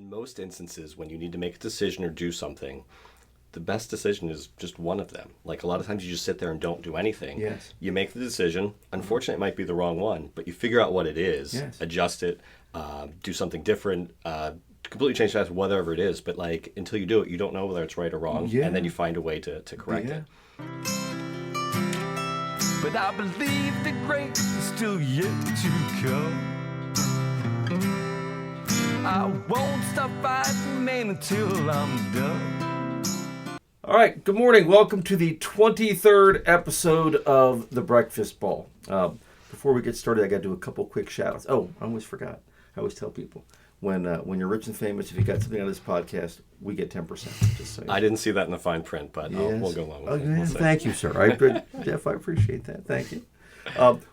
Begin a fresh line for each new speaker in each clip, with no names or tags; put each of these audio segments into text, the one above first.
in most instances, when you need to make a decision or do something, the best decision is just one of them. Like a lot of times you just sit there and don't do anything.
Yes.
You make the decision. Unfortunately, it might be the wrong one, but you figure out what it is,
Yes.
adjust it, do something different, completely change that, whatever it is. But like until you do it, you don't know whether it's right or wrong.
Yeah.
And then you find a way to correct it.
But I believe the great is still yet to come. I won't stop fighting, man, until I'm done.
All right, good morning. Welcome to the 23rd episode of The Breakfast Ball. Before we get started, I got to do a couple quick shout-outs. Oh, I almost forgot. I always tell people, when you're rich and famous, if you got something on this podcast, we get 10%. Just so you know.
I didn't see that in the fine print, but
Yes.
we'll go along with
Oh,
it.
yeah,
We'll see.
thank you, sir. Jeff, I appreciate that. Thank you.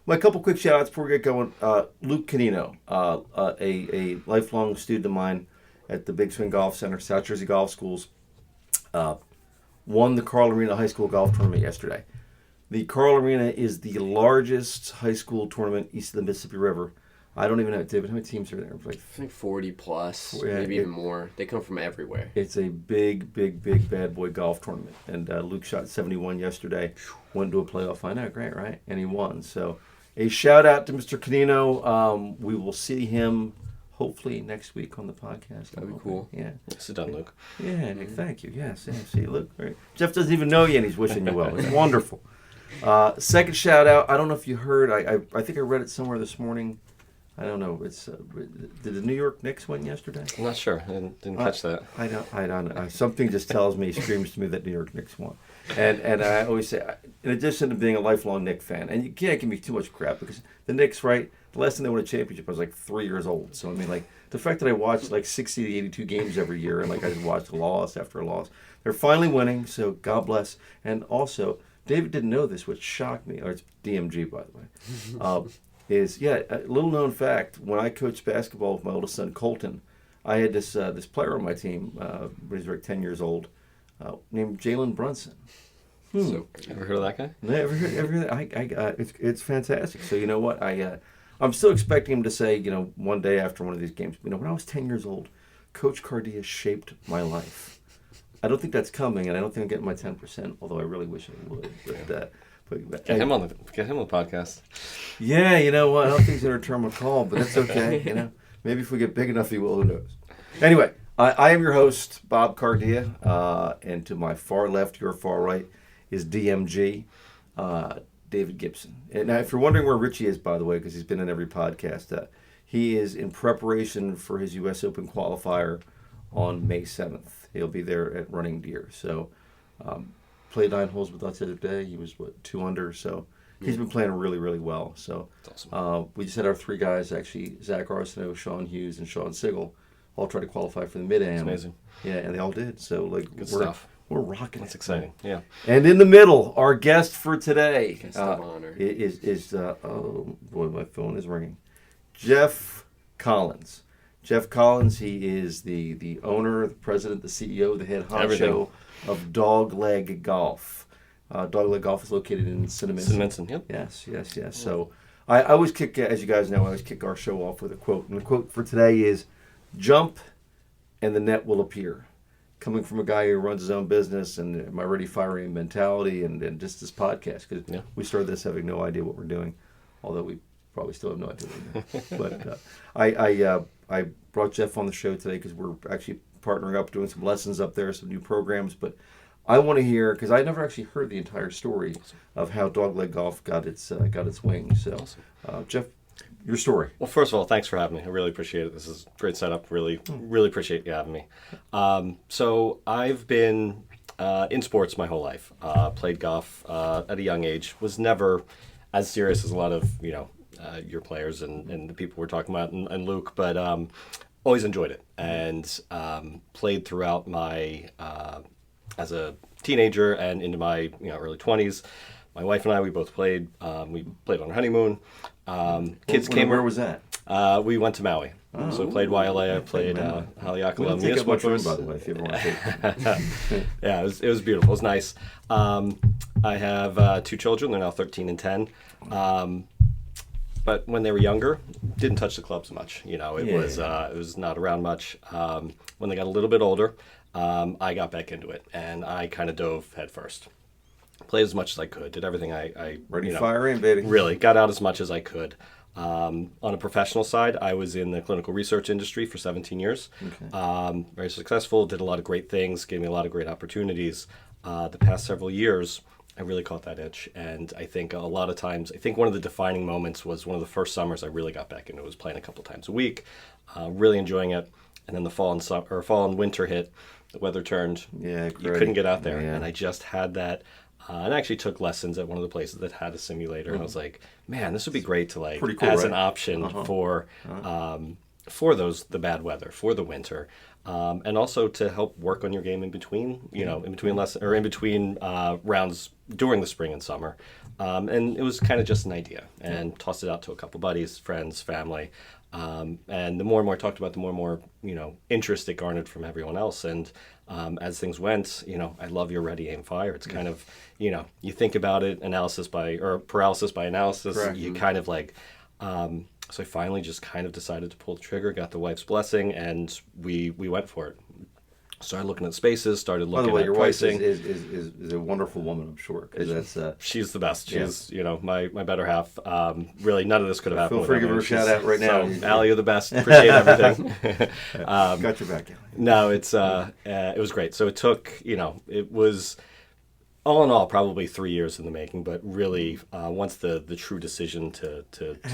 My couple quick shout-outs before we get going. Luke Canino, a lifelong student of mine at the Big Swing Golf Center, South Jersey Golf Schools, won the Carl Arena High School Golf Tournament yesterday. The Carl Arena is the largest high school tournament east of the Mississippi River. I don't even know, David, how many teams are there? Like,
I think 40 plus,
Yeah,
maybe even more. They come from everywhere.
it's a big bad boy golf tournament. And Luke shot 71 yesterday, went to a playoff. I know, great, right? And he won. So a shout out to Mr. Canino. We will see him hopefully next week on the podcast.
That'd be cool.
Yeah.
Sit down, Luke.
Yeah, thank you. Yes, yeah, see, look, right. Jeff doesn't even know you and he's wishing you well. It's wonderful. Second shout out, I don't know if you heard, I think I read it somewhere this morning. I don't know. It's did the New York Knicks win yesterday?
I'm not sure. I didn't catch that.
I don't. Something just tells me, screams to me that New York Knicks won. And I always say, in addition to being a lifelong Knicks fan, and you can't give me too much crap because the Knicks, right? The last time they won a championship, I was like 3 years old. So I mean, like the fact that I watch like 60 to 82 games every year, and like I just watched a loss after a loss. They're finally winning, so God bless. And also, David didn't know this, which shocked me. Or it's DMG, by the way. A little known fact, when I coached basketball with my oldest son, Colton, I had this player on my team when he was like 10 years old named Jalen Brunson.
So
Ever heard of that guy?
Never heard, it's fantastic. So you know what, I'm still expecting him to say, one day after one of these games, when I was 10 years old, Coach Cardia shaped my life. I don't think that's coming, and I don't think I'm getting my 10%, although I really wish I would. But
Get him on the podcast.
yeah, you know what? I don't think he's going to return my call, but that's okay. Maybe if we get big enough, he will. Who knows? Anyway, I am your host, Bob Cardia, and to my far left, your far right, is DMG, David Gibson. And now, if you're wondering where Richie is, by the way, because he's been in every podcast, he is in preparation for his U.S. Open qualifier on May 7th. He'll be there at Running Deer. So, played 9 holes with us the other day. He was, 2 under, so he's been playing really, really well. So
That's awesome.
we just had our 3 guys, actually, Zach Arsenault, Sean Hughes, and Sean Sigel, all try to qualify for the Mid-Am.
It's amazing.
Yeah, and they all did. So,
Good stuff.
We're rocking
That's
it.
exciting. Yeah.
And in the middle, our guest for today
Guest of honor.
is oh boy, my phone is ringing. Jeff Collins. Jeff Collins, he is the owner, the president, the CEO, the head honcho
Everything.
of Dogleg Golf. Dogleg Golf is located in Cinnaminson.
Yep.
Yes. So I always kick, as you guys know, I always kick our show off with a quote. And the quote for today is, "Jump and the net will appear." Coming from a guy who runs his own business and my ready, fiery mentality and just this podcast, because we started this having no idea what we're doing, although we probably still have no idea what we're doing. But I brought Jeff on the show today because we're actually partnering up, doing some lessons up there, some new programs. But I want to hear, because I never actually heard the entire story of how Dogleg Golf got its wings. So, Jeff, your story.
Well, first of all, thanks for having me. I really appreciate it. This is a great setup. Really appreciate you having me. So I've been in sports my whole life. Played golf at a young age. Was never as serious as a lot of your players and the people we're talking about and Luke, but always enjoyed it and played throughout my as a teenager and into my early 20s. My wife and I, we both played. We played on our honeymoon. Kids came.
Where was that?
We went to Maui. So played Wailea, played Haleakala
We'll take up much room,
Municipal
by the way, if you ever want to take
Yeah, it was beautiful. It was nice. I have 2 children. They're now 13 and 10. but when they were younger, didn't touch the clubs much. You know, it was not around much. When they got a little bit older, I got back into it, and I kind of dove head first. Played as much as I could, did everything I
Ready,
you know,
fire in, baby.
really got out as much as I could. On a professional side, I was in the clinical research industry for 17 years. Very successful, did a lot of great things, gave me a lot of great opportunities. The past several years, I really caught that itch. And I think a lot of times, I think one of the defining moments was one of the first summers I really got back into it. Was playing a couple times a week, really enjoying it. And then the fall and winter hit, the weather turned.
Yeah,
You
great.
couldn't get out there.
Yeah.
And I just had that. And I actually took lessons at one of the places that had a simulator. And I was like, man, this would be great to like
Pretty cool,
as
right?
an option for the bad weather, for the winter, and also to help work on your game in between, you know, in between lessons or in between rounds during the spring and summer. And it was kind of just an idea, and tossed it out to a couple buddies, friends, family. And the more and more I talked about, the more and more, you know, interest it garnered from everyone else. And as things went, you know, I love your ready, aim, fire. It's kind of, you know, you think about it, paralysis by analysis.
Correct.
You kind of like, so I finally just kind of decided to pull the trigger, got the wife's blessing, and we went for it. Started looking at spaces, started
By the
looking
way,
at
your wife
pricing.
is a wonderful woman, I'm sure. Because that's
She's the best.
Yeah.
She's, you know, my better half. Really, none of this could have happened
Feel free to
without
give her a
her.
shout out right now.
So, Allie, you're the best. Appreciate everything.
got your back, Allie.
No, it was great. So it took, you know, it was all in all probably 3 years in the making, but really once the true decision to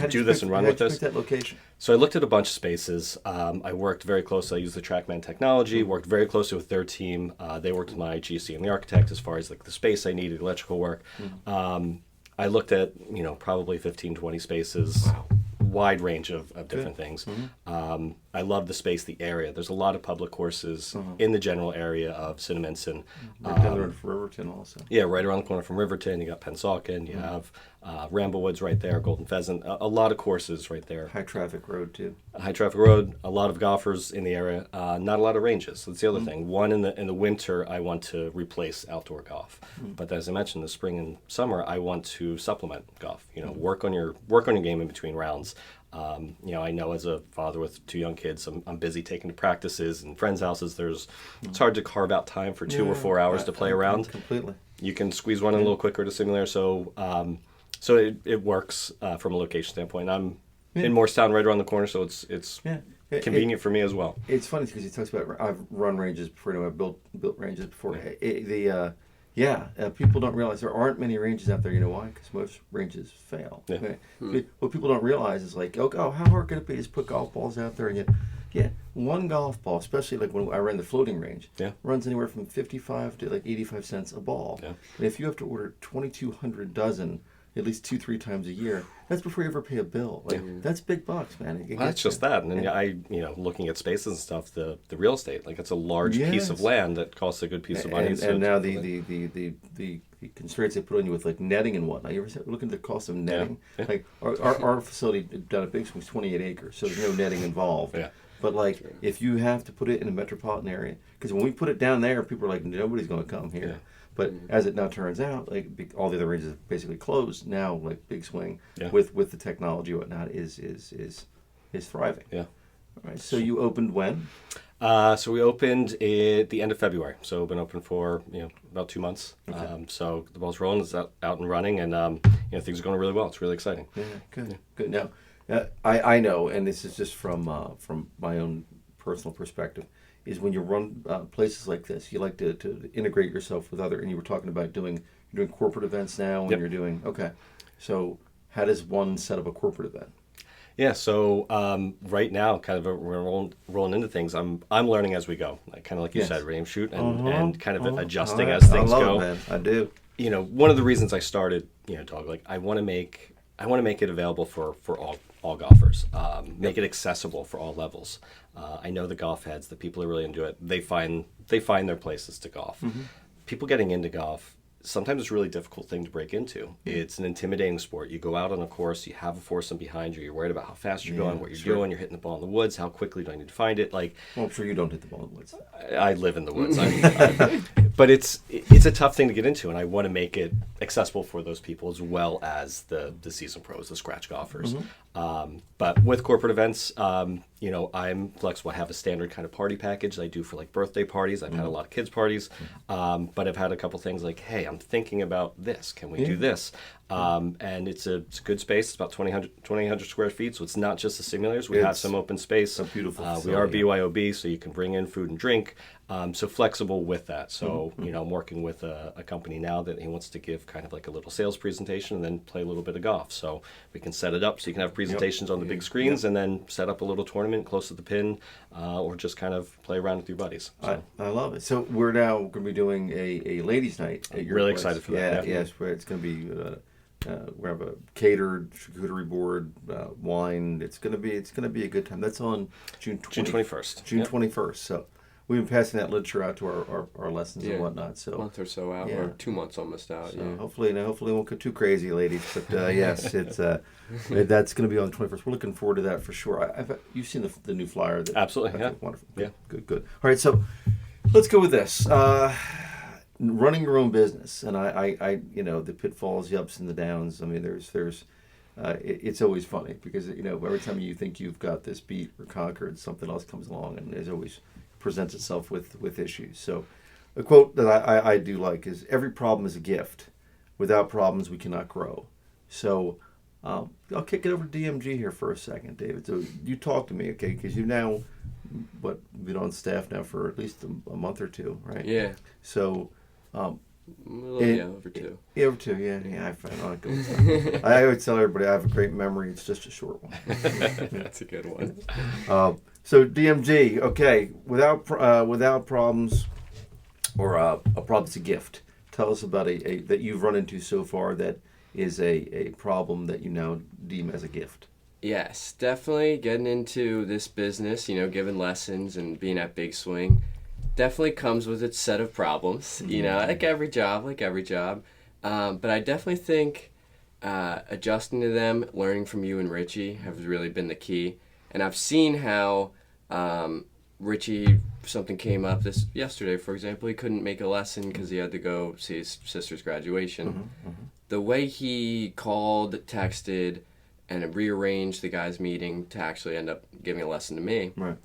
do this and run with this.
Pick that location.
So I looked at a bunch of spaces. I worked very closely. I used the TrackMan technology, worked very closely with their team. They worked with my GC and the architect as far as like the space I needed, electrical work. I looked at, you know, probably 15, 20 spaces. Wide range of different things. I love the space, the area. There's a lot of public courses in the general area of Cinnaminson.
Right down the road from Riverton also.
Yeah, right around the corner from Riverton. You got Pensauken. You have Ramblewoods right there, Golden Pheasant. A lot of courses right there.
High traffic road too.
High traffic road. A lot of golfers in the area. Not a lot of ranges. That's the other thing. One in the winter, I want to replace outdoor golf. But as I mentioned, the spring and summer, I want to supplement golf. You know, work on your game in between rounds. You know, I know as a father with 2 young kids, I'm busy taking to practices and friends' houses. It's hard to carve out time for 2 or 4 hours to play around.
Completely.
You can squeeze one in a little quicker to simulator. So, it works from a location standpoint. I'm in Morristown, right around the corner, so it's
Yeah.
convenient for me as well.
It's funny because he talks about I've run ranges before. You know, I've built ranges before. People don't realize there aren't many ranges out there. You know why? Because most ranges fail.
Yeah.
Right? What people don't realize is like, oh, how hard could it be to just put golf balls out there? And yet, one golf ball, especially like when I ran the floating range, runs anywhere from 55 to like 85 cents a ball.
Yeah.
And if you have to order 2,200 dozen at least 2-3 times a year, that's before you ever pay a bill. Like that's big bucks, man. It
Well, that's
gets
just
you.
that. And then you know, looking at spaces and stuff, the real estate, like it's a large piece of
Yes.
land that costs a good piece of money.
And now the constraints they put on you with like netting and whatnot. You ever look at the cost of netting?
Yeah.
Like our facility down at Big Swing is 28 acres, so there's no netting involved.
Yeah.
But like if you have to put it in a metropolitan area, because when we put it down there, people are like, nobody's going to come here.
Yeah.
But as it now turns out, like all the other ranges are basically closed now. Like Big Swing,
Yeah.
with the technology and whatnot, is thriving.
Yeah.
All right. So you opened when?
So we opened at the end of February. So we've been open for about 2 months.
Okay.
So the ball's rolling, it's out and running, and things are going really well. It's really exciting.
Yeah, good. Now, I know, and this is just from my own personal perspective, is when you run places like this, you like to integrate yourself with other. And you were talking about you're doing corporate events now, and
Yep.
you're doing So how does one set up a corporate event?
Yeah, so right now, kind of we're rolling into things. I'm learning as we go, kind of like you
Yes.
said, aim shoot, and kind of adjusting
All right.
as things
I love
go.
it, man. I do.
You know, one of the reasons I started, Dog, like I want to make it available for all golfers, make it accessible for all levels. I know the golf heads, the people who really into it, they find their places to golf. People getting into golf sometimes it's a really difficult thing to break into. It's an intimidating sport. You go out on a course, you have a foursome behind you, you're worried about how fast you're going, what you're doing, you're hitting the ball in the woods, how quickly do I need to find it? Like,
Well, I'm sure you don't hit the ball in the woods.
I live in the woods. But it's a tough thing to get into, and I want to make it accessible for those people as well as the seasoned pros, the scratch golfers. But with corporate events, I'm flexible. I have a standard kind of party package that I do for like birthday parties. I've had a lot of kids parties, but I've had a couple things like, hey, I'm thinking about this. Can we do this? And it's a good space. It's about 2,800 square feet, so it's not just the simulators. We have
It's
some open space.
a beautiful
We are
facility.
BYOB, so you can bring in food and drink. So flexible with that. So, I'm working with a company now that he wants to give kind of like a little sales presentation and then play a little bit of golf. So we can set it up so you can have presentations on the big screens and then set up a little tournament close to the pin or just kind of play around with your buddies. So.
I love it. So we're now going to be doing a ladies' night at your
Really
place.
excited for that, yeah.
Yes, it's going to be. We have a catered charcuterie board, wine. It's going to be a good time. That's on June
21st.
June
Yep.
21st. So we've been passing that literature out to our lessons and
Yeah.
whatnot.
A
So.
month or so out,
Yeah.
or 2 months almost out.
So
Yeah.
hopefully it won't get too crazy, ladies. But yes, it's that's going to be on the 21st. We're looking forward to that for sure. You've seen the new flyer.
Absolutely,
Okay,
yeah.
wonderful.
Yeah.
Good. All right, so let's go with this. Running your own business, and I the pitfalls, the ups and the downs. I mean, it's always funny because every time you think you've got this beat or conquered, something else comes along, and there's always presents itself with issues. So, a quote that I do like is, "Every problem is a gift. Without problems, we cannot grow." So, I'll kick it over to DMG here for a second, David. So you talk to me, okay? Because you've now, been on staff now for at least a month or two, right?
Yeah.
So,
Over 2.
yeah, over two, yeah. I find out good stuff. I always tell everybody I have a great memory. It's just a short one.
That's a good one.
So DMG, okay, without problems, or a problem's a gift. Tell us about a that you've run into so far that is a problem that you now deem as a gift.
Yes, definitely getting into this business, giving lessons and being at Big Swing, definitely comes with its set of problems, like every job. But I definitely think adjusting to them, learning from you and Richie have really been the key. And I've seen how Richie, something came up yesterday, for example, he couldn't make a lesson because he had to go see his sister's graduation. The way he called, texted, and rearranged the guys' meeting to actually end up giving a lesson to me.
Right.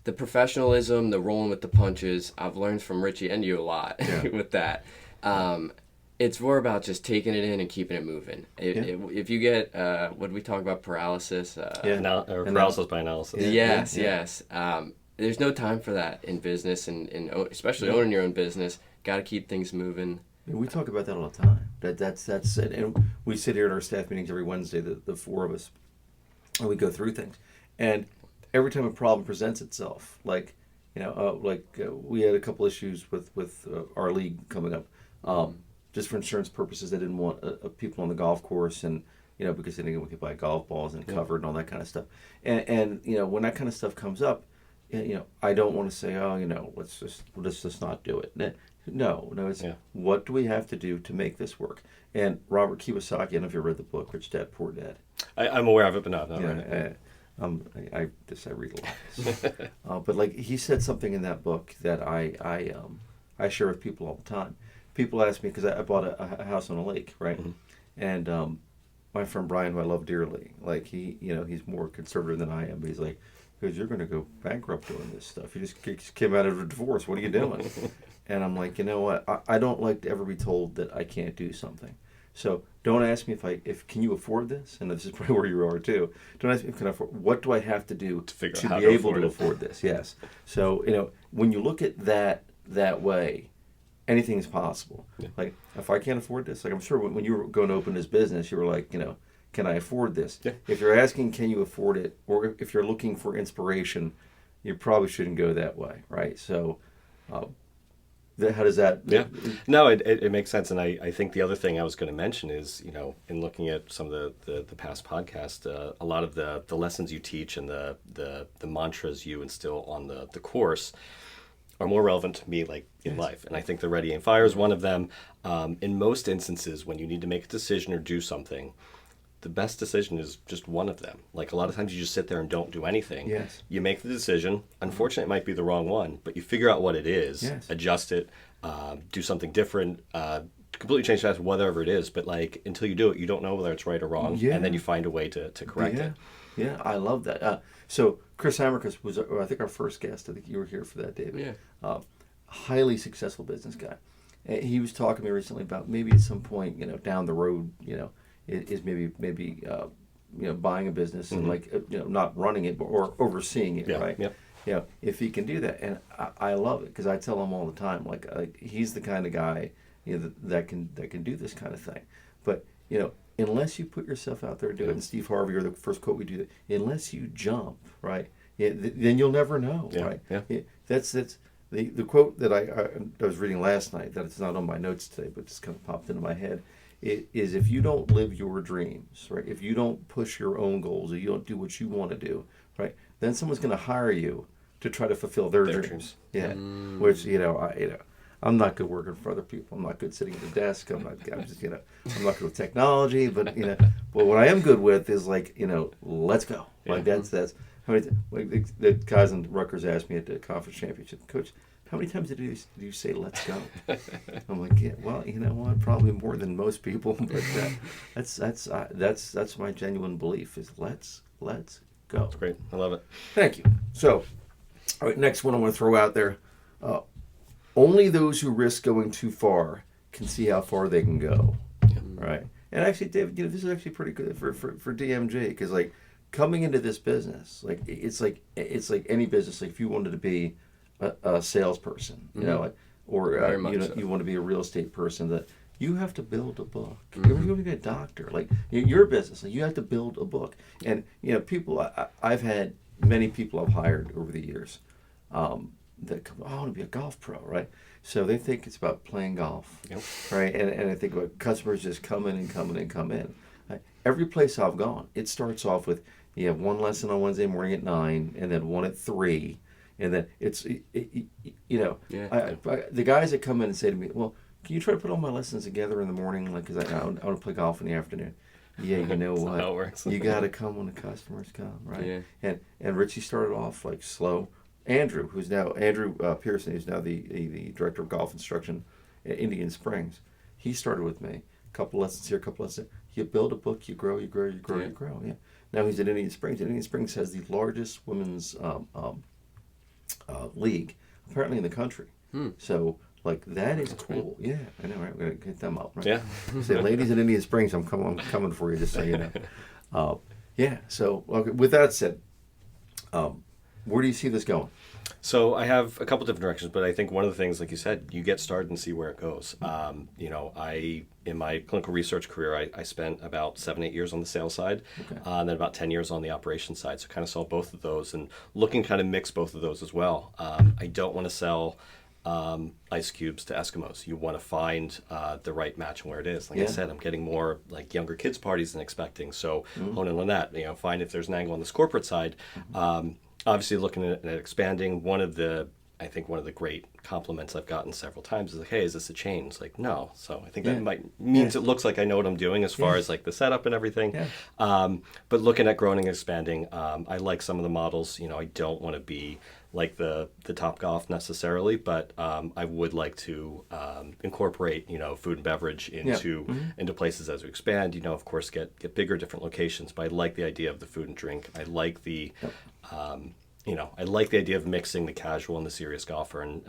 The professionalism, the rolling with the punches, I've learned from Richie and you a lot with that. It's more about just taking it in and keeping it moving. If you get, what did we talk about, paralysis?
Or paralysis by analysis.
Yes. There's no time for that in business, and especially owning your own business. Got to keep things moving.
We talk about that all the time. That's and we sit here at our staff meetings every Wednesday, the four of us, and we go through things. And every time a problem presents itself, we had a couple issues with our league coming up, just for insurance purposes. They didn't want people on the golf course, and because they didn't want to buy golf balls and covered and all that kind of stuff. And when that kind of stuff comes up, I don't want to say, let's just not do it. No, it's what do we have to do to make this work? And Robert Kiyosaki, I don't know if you read the book Rich Dad Poor Dad.
I'm aware of it, but not right.
I read a lot. But he said something in that book that I share with people all the time. People ask me, because I bought a house on a lake, right? Mm-hmm. And my friend Brian, who I love dearly, he's more conservative than I am, but he's like, because you're going to go bankrupt doing this stuff. You just came out of a divorce. What are you doing? And I'm like, you know what? I don't like to ever be told that I can't do something. So don't ask me if can you afford this? And this is probably where you are too. Don't ask me if can I afford. What do I have to do to be able to afford this? Yes. So when you look at that way, anything is possible. Yeah. Like if I can't afford this, I'm sure when you were going to open this business, you were like, can I afford this?
Yeah.
If you're asking, can you afford it, or if you're looking for inspiration, you probably shouldn't go that way, right? So. How does that?
Yeah, no, it makes sense, and I think the other thing I was going to mention is in looking at some of the past podcasts, a lot of the lessons you teach and the mantras you instill on the course are more relevant to me, like in life. And I think the Ready Aim Fire is one of them. In most instances, when you need to make a decision or do something, the best decision is just one of them. Like a lot of times you just sit there and don't do anything.
Yes.
You make the decision. Unfortunately, it might be the wrong one, but you figure out what it is,
Yes.
adjust it, do something different, completely change that, whatever it is. But like until you do it, you don't know whether it's right or wrong.
Yeah.
And then you find a way to correct
yeah.
it.
Yeah, I love that. So Chris Hammerkus was, I think, our first guest. I think you were here for that, David.
Yeah.
Highly successful business guy. And he was talking to me recently about maybe at some point, down the road, is maybe buying a business and like not running it or overseeing it,
Yeah.
right?
Yep.
If he can do that, and I love it because I tell him all the time, like he's the kind of guy that can do this kind of thing. But unless you put yourself out there and do it, and Steve Harvey or the first quote we do, unless you jump, right? Then you'll never know,
Yeah.
right?
Yeah.
That's the quote that I was reading last night. That it's not on my notes today, but just kind of popped into my head. It is if you don't live your dreams, right? If you don't push your own goals, or you don't do what you want to do, right? Then someone's going to hire you to try to fulfill their dreams. Yeah, which I'm not good working for other people. I'm not good sitting at the desk. I'm not good with technology. But but what I am good with is let's go. Like that's. I mean, the guys in Rutgers asked me at the conference championship, Coach, how many times did you say "let's go"? I'm like, yeah, well, you know what? Probably more than most people, but that's my genuine belief is let's go.
That's great. I love it.
Thank you. So, all right, next one I want to throw out there. Only those who risk going too far can see how far they can go. Right. And actually, David, this is actually pretty good for DMG because coming into this business, it's like any business. Like if you wanted to be a salesperson, or
Very much so.
you want to be a real estate person, that you have to build a book. You want to be a doctor, your business, you have to build a book. And people, I've had many people I've hired over the years that come, I want to be a golf pro, right? So they think it's about playing golf,
Yep.
right? And I think about customers just come in and come in and come in. Every place I've gone, it starts off with you have one lesson on Wednesday morning at 9, and then one at 3, and then it's the guys that come in and say to me, well, can you try to put all my lessons together in the morning, because I want to play golf in the afternoon. Yeah, you know
That's
what?
not how it works.
You got to come when the customers come, right?
Yeah.
And Richie started off slow. Andrew Pearson, who's now the director of golf instruction at Indian Springs, he started with me. A couple lessons here, a couple lessons there. You build a book, you grow, you grow, you grow, you grow. Yeah. Now he's at Indian Springs. Indian Springs has the largest women's league, apparently in the country. So that is cool. Yeah, I know, right? We're gonna get them up, right?
Yeah.
Say, ladies in Indian Springs, I'm coming for you, just so you know. So okay, with that said, where do you see this going?
So I have a couple different directions, but I think one of the things, like you said, you get started and see where it goes. In my clinical research career, I spent about 7-8 years on the sales side, and then about 10 years on the operations side. So kind of saw both of those and looking kind of mix both of those as well. I don't want to sell ice cubes to Eskimos. You want to find the right match and where it is. Like I said, I'm getting more younger kids parties than expecting. So hone in on that. Find if there's an angle on this corporate side. Obviously, looking at expanding, one of the great compliments I've gotten several times is hey, is this a chain? It's no. So I think that means it looks like I know what I'm doing as far as the setup and everything. Yeah. But looking at growing and expanding, I like some of the models. I don't want to be like the Topgolf necessarily, but I would like to incorporate food and beverage into places as we expand. Of course, get bigger, different locations. But I like the idea of the food and drink. I like the I like the idea of mixing the casual and the serious golfer, and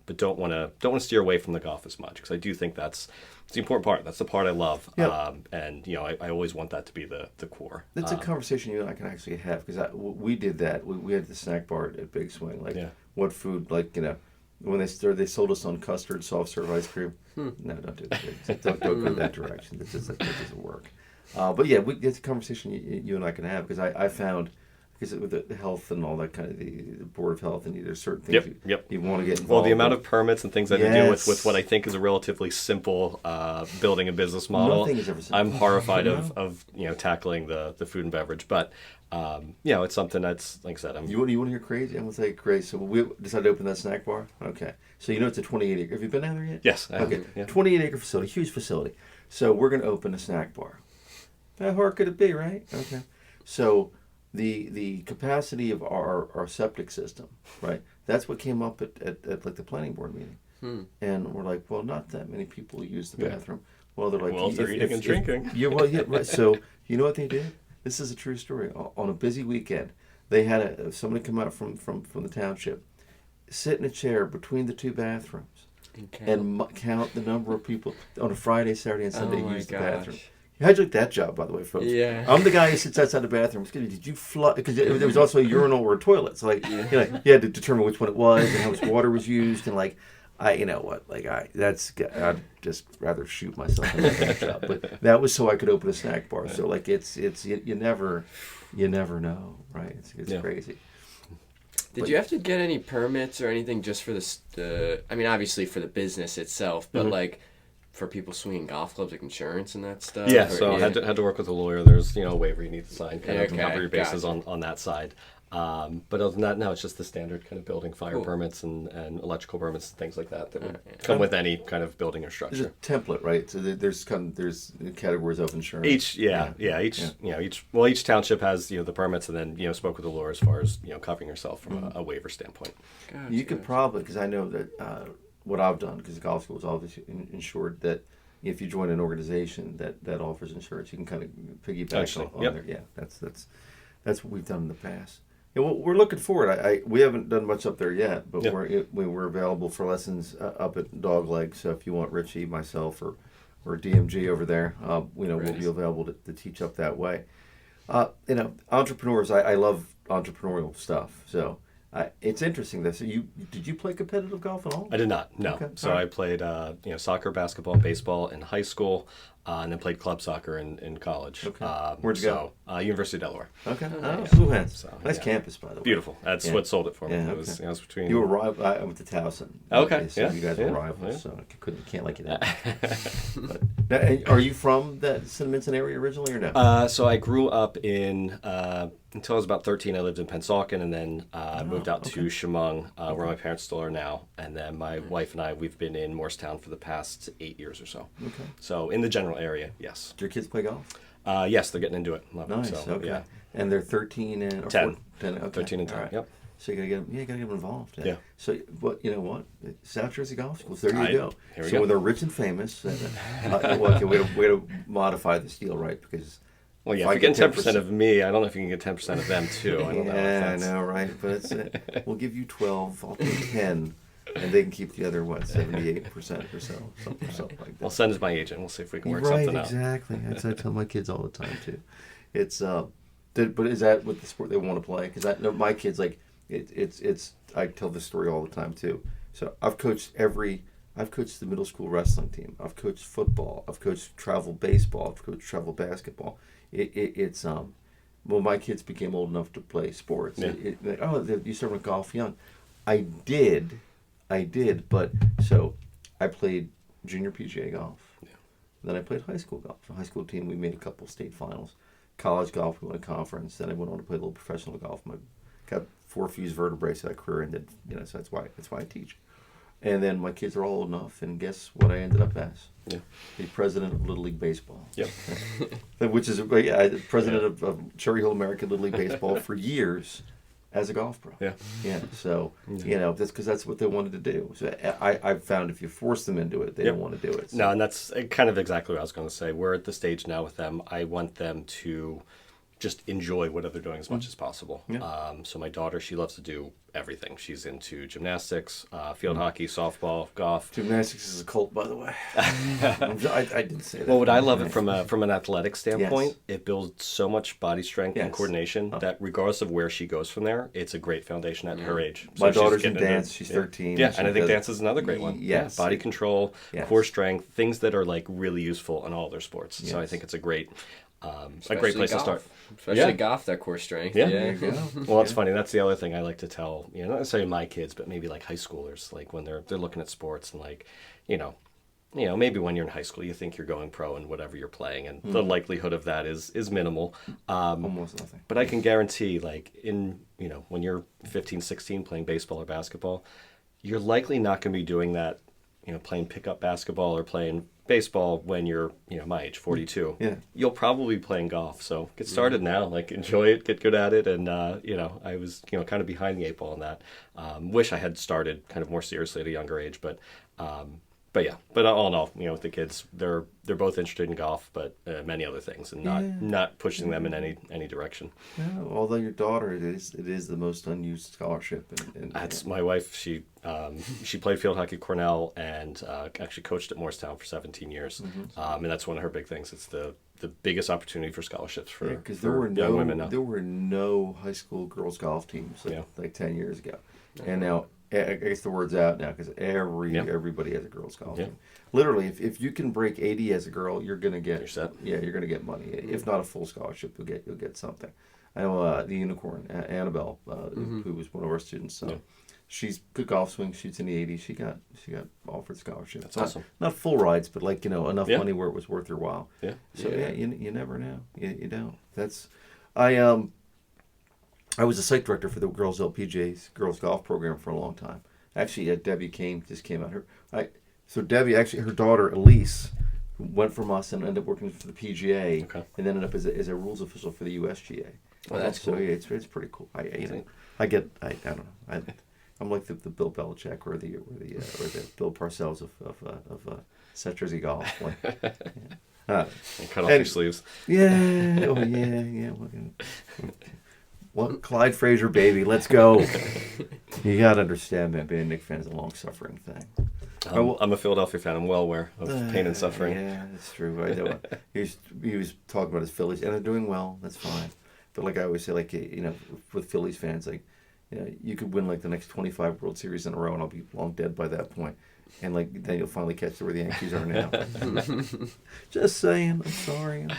but don't want to steer away from the golf as much because I do think it's the important part. That's the part I love, and I always want that to be the core.
That's a conversation you and I can actually have because we did that. We had the snack bar at Big Swing. What food? When they sold us on custard, soft serve ice cream. No, don't do that. Don't go that direction. That doesn't work. But yeah, it's a conversation you and I can have because I found. because with the health and all that kind of the board of health, and there's certain things you want to get involved.
Well, the amount of permits and things that they do with
Yes.
what I think is a relatively simple building a business model.
Nothing is ever simple.
I'm horrified
You know?
of tackling the food and beverage, but it's something that's, like I said,
You want to hear crazy? I'm gonna say crazy. So we decided to open that snack bar. Okay. So it's a 28 acre. Have you been down there yet?
Yes, I have,
Okay.
yeah.
28 acre facility, huge facility. So we're gonna open a snack bar. How hard could it be, right? Okay. So the capacity of our septic system, right? That's what came up at like the planning board meeting. And we're like, well, not that many people use the bathroom. Well, they're like,
Well, if they're eating and drinking.
Right. So you know what they did? This is a true story. On a busy weekend, they had somebody come out from the township, sit in a chair between the two bathrooms, and count the number of people on a Friday, Saturday, and Sunday use the bathroom. How'd you like that job, by the way, folks?
Yeah.
I'm the guy who sits outside the bathroom. Excuse me, did you flush? Because there was also a urinal or a toilet. So, like, you had to determine which one it was and how much water was used. And, like, I'd just rather shoot myself in that job. But that was so I could open a snack bar. So, like, you never know, right? It's crazy.
Did you have to get any permits or anything just for I mean, obviously for the business itself, but like for people swinging golf clubs, like insurance and that stuff?
Yeah,
or,
so I had to work with a lawyer. There's a waiver you need to sign, kind of to cover your bases
gotcha.
on that side. But other than that, no, it's just the standard kind of building fire
Cool.
permits and electrical permits and things like that would come with any kind of building or
There's
structure.
a template, right? So there's categories of insurance.
Each township has the permits, and then spoke with the lawyer as far as covering yourself from a waiver standpoint.
Gotcha.
You could probably, because I know that what I've done, because the golf school is obviously insured, that if you join an organization that offers insurance, you can kind of piggyback
Actually,
on
yep.
there. Yeah, that's what we've done in the past. Yeah, well, we're looking forward. We haven't done much up there yet, but
Yep.
we're available for lessons up at Dogleg. So if you want Richie, myself, or DMG over there, we'll be available to teach up that way. Entrepreneurs. I love entrepreneurial stuff. So it's interesting. So did you play competitive golf at all?
I did not. No.
Okay,
So
all
I
right.
played soccer, basketball, and baseball in high school, and then played club soccer in college.
Okay. Where'd you go?
University of Delaware.
Okay.
Yeah.
Blue Hens.
So,
Nice
yeah.
campus, by the way.
Beautiful. That's
Yeah.
what sold it for me.
Yeah,
It was,
okay.
it was between.
You were rival. I went to Towson.
Okay,
So
yeah,
you guys
yeah,
were rivals,
yeah.
so can't like you that. But now, are you from the Cinnamon area originally, or no?
So I grew up in until I was about 13. I lived in Pennsauken, and then moved out to Chemung, where my parents still are now. And then my wife and I, we've been in Morristown for the past 8 years or so.
Okay.
So in the general area, yes.
Do your kids play golf?
Yes, they're getting into it. Love it.
Nice.
So,
Okay.
Yeah.
And they're 13 and or
10.
10. Okay.
13 and 10.
All right.
Yep.
So you gotta get them involved.
Yeah.
So, but you know what? South Jersey Golf Schools. There you go.
Here we
So
go.
when they're rich and famous, way to modify this deal, right? Because
Well, yeah,
if I
if you're
get
getting 10% of me, I don't know if you can get 10% of them too. I don't know. if
yeah, I
that's-
know, right? But we'll give you 12. I'll take 10, and they can keep the other 78% or so, something like that.
I'll send it to my agent. We'll see if we can work
Right,
something out.
exactly. That's what I tell my kids all the time too. It's but is that what the sport they want to play? Because I know my kids like it's. I tell this story all the time too. So I've coached the middle school wrestling team. I've coached football. I've coached travel baseball. I've coached travel basketball. It's when my kids became old enough to play sports.
Yeah.
You started with golf young. I did, but so I played junior PGA golf.
Yeah.
Then I played high school golf. The high school team, we made a couple state finals. College golf, we won a conference. Then I went on to play a little professional golf. I got 4 fused vertebrae, so that career ended. So that's why I teach. And then my kids are all old enough, and guess what I ended up as?
Yeah.
The president of Little League Baseball.
Yep.
Which is president of Cherry Hill American Little League Baseball for years as a golf pro.
Yeah.
Yeah. So that's because that's what they wanted to do. So I've found if you force them into it, they
Yep.
don't want to do it. So.
No, and that's kind of exactly what I was going to say. We're at the stage now with them. I want them to just enjoy what they're doing as much as possible.
Yeah.
So my daughter, she loves to do everything. She's into gymnastics, field hockey, softball, golf.
Gymnastics is a cult, by the way. I didn't say that.
Well, what I love it from an athletic standpoint, it builds so much body strength and
Yes.
coordination that regardless of where she goes from there, it's a great foundation at her age.
My
she's
daughter's in
getting into-
dance. She's 13.
Yeah,
She
and I think
does-
dance is another great one.
Yes.
Yeah, body control,
Yes.
core strength, things that are like really useful in all their sports. So I
Yes.
think it's a great a great place to start.
Especially
Yeah.
golf, that core strength.
Yeah.
There you go.
Well, it's funny. That's the other thing I like to tell, not necessarily my kids, but maybe like high schoolers, like when they're looking at sports and like, maybe when you're in high school, you think you're going pro in whatever you're playing, and the likelihood of that is minimal.
Almost nothing.
But I can guarantee, like when you're 15, 16 playing baseball or basketball, you're likely not going to be doing that, playing pickup basketball or playing baseball when you're, my age, 42.
Yeah.
You'll probably be playing golf. So get started now, like enjoy it, get good at it. And, I was, kind of behind the eight ball on that. Wish I had started kind of more seriously at a younger age, but yeah, but all in all, with the kids, they're both interested in golf, but many other things, and not pushing them in any direction.
Yeah, although your daughter, it is the most unused scholarship.
That's my wife. She played field hockey at Cornell and actually coached at Morristown for 17 years, and that's one of her big things. It's the biggest opportunity for scholarships for
because there were
young women now.
there were no high school girls golf teams like 10 years ago, and now. I guess the word's out now because everybody has a girls' golf team. Literally, if you can break 80 as a girl, you're gonna get you're gonna get money. If not a full scholarship, you'll get something. I know the unicorn Annabelle, who was one of our students. She's good golf swing. Shoots in the 80s. She got offered scholarship.
That's awesome.
Not full rides, but like enough money where it was worth her while.
Yeah.
So you never know. You don't. That's I was a site director for the Girls LPGA's girls golf program for a long time. Actually, Debbie just came out. So Debbie, actually, her daughter Elise went from us and ended up working for the PGA, and ended up as a rules official for the USGA.
Oh, that's cool.
So yeah, it's pretty cool. I don't know. I'm like the Bill Belichick or the Bill Parcells of South Jersey golf.
And cut off your sleeves.
Yeah. Oh yeah. What Clyde Frazier, baby, let's go. You gotta understand, man. Being a Knicks fan is a long-suffering thing.
I'm a Philadelphia fan. I'm well aware of pain and suffering.
Yeah, that's true. I know. He was talking about his Phillies, and they're doing well. That's fine. But like I always say, like with Phillies fans, like you could win like the next 25 World Series in a row, and I'll be long dead by that point. And like then you'll finally catch where the Yankees are now. Just saying. I'm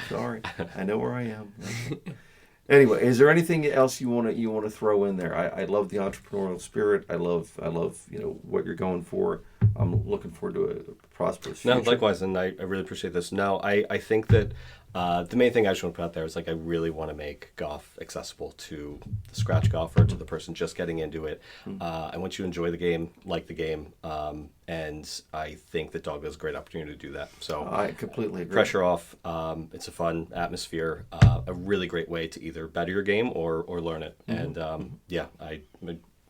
sorry. I know where I am. Anyway, is there anything else you want to throw in there? I love the entrepreneurial spirit. I love what you're going for. I'm looking forward to a prosperous future.
No, likewise, and I really appreciate this. No, I think that the main thing I just want to put out there is like I really want to make golf accessible to the scratch golfer, to the person just getting into it. I want you to enjoy the game, like the game, and I think that Dog is a great opportunity to do that. So
I completely agree.
Pressure off. It's a fun atmosphere. A really great way to either better your game or learn it. And I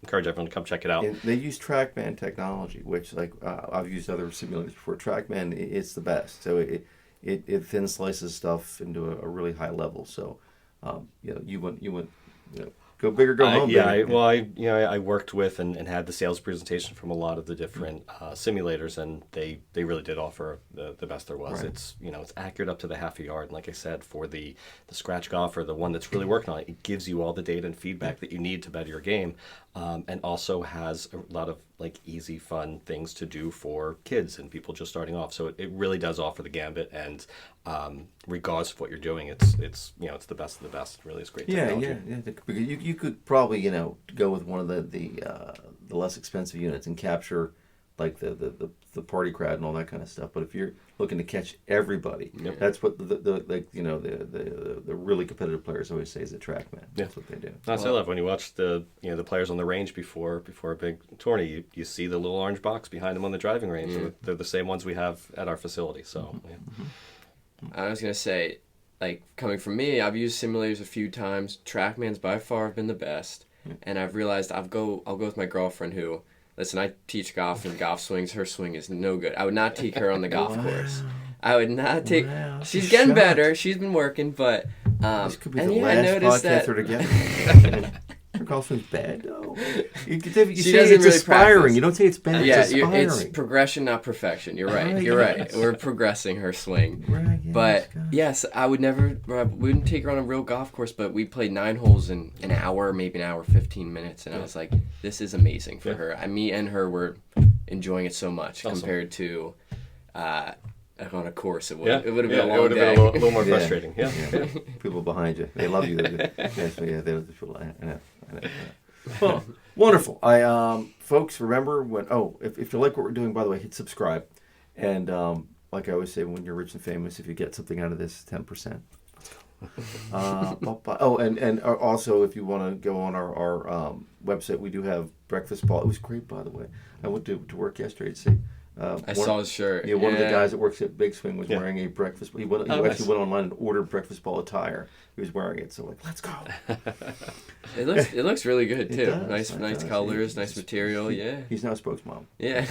encourage everyone to come check it out.
And they use TrackMan technology, which I've used other simulators before. TrackMan, it's the best. So it thin slices stuff into a really high level. So you went go big or go home.
I worked with and had the sales presentation from a lot of the different simulators, and they really did offer the best there was.
Right.
It's accurate up to the half a yard, and like I said, for the scratch golfer, the one that's really working on it, it gives you all the data and feedback that you need to better your game, and also has a lot of easy, fun things to do for kids and people just starting off. So it really does offer the gambit, and regardless of what you're doing, it's the best of the best. It really is great technology.
Yeah. Because you could probably go with one of the less expensive units and capture like the party crowd and all that kind of stuff. But if you're looking to catch everybody, that's what the really competitive players always say is the TrackMan. That's what they do.
That's what I love when you watch the players on the range before a big tourney. You see the little orange box behind them on the driving range. Mm-hmm. They're the same ones we have at our facility. So.
I was gonna say, coming from me, I've used simulators a few times. TrackMan's by far been the best, and I've realized I'll go with my girlfriend who. Listen, I teach golf and golf swings. Her swing is no good. I would not take her on the golf course. I would not take.
Wow,
she's getting better. She's been working, but
this could be the
I
last
noticed
podcast
that
we're together. Her golf swing's bad though. You say it's
really
aspiring.
practice.
You don't say it's bad.
Yeah,
it's aspiring.
it's progression, not perfection. You're right.
Right,
You're
yes.
right. We're progressing her swing.
Right, yes,
But
God.
yes, I wouldn't take her on a real golf course, but we played 9 holes in an hour, maybe an hour, 15 minutes, and I was like, this is amazing for her. Me and her were enjoying it so much compared to on a course, it would
Yeah,
have been a long
it would have
day.
been a little more
Yeah.
frustrating. Yeah.
Yeah. People behind you, they love you. Yeah, so yeah, they're the people. I know. Well, wonderful. Folks, remember when? Oh, if you like what we're doing, by the way, hit subscribe. And like I always say, when you're rich and famous, if you get something out of this, 10%. And also, if you want to go on our website, we do have breakfast ball. It was great, by the way. I went to work yesterday to see.
I saw his shirt.
Yeah, one of the guys that works at Big Swing was wearing a breakfast. He
Oh,
actually
nice.
went online and ordered breakfast ball attire. He was wearing it, so like, let's go.
It looks really good
It
too.
does, it
Nice
does.
colors, nice material. Yeah,
He's now a spokesmom.
yeah.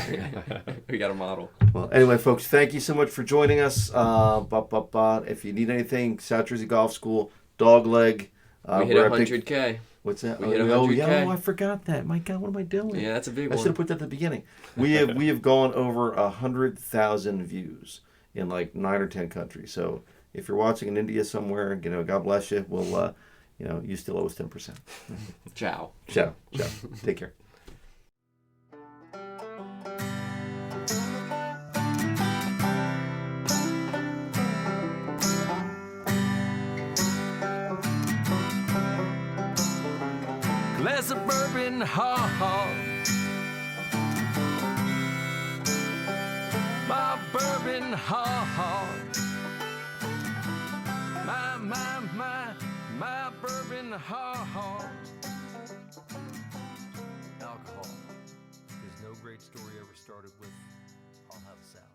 We got a model.
Well, anyway, folks, thank you so much for joining us. If you need anything, South Jersey Golf School, Dogleg.
We hit
we're at Big-
100K.
What's that?
We hit
Oh,
100K.
yeah, I forgot that. My God, what am I doing?
Yeah, that's a big
I should have
one.
put that at the beginning. We have gone over 100,000 views in like 9 or 10 countries. So if you're watching in India somewhere, God bless you. We'll, you still owe us 10%.
Ciao.
Ciao. Take care.
Glass of bourbon, ha ha. My bourbon, ha ha. My bourbon, ha ha. Alcohol. Because no great story ever started with, I'll have a salad.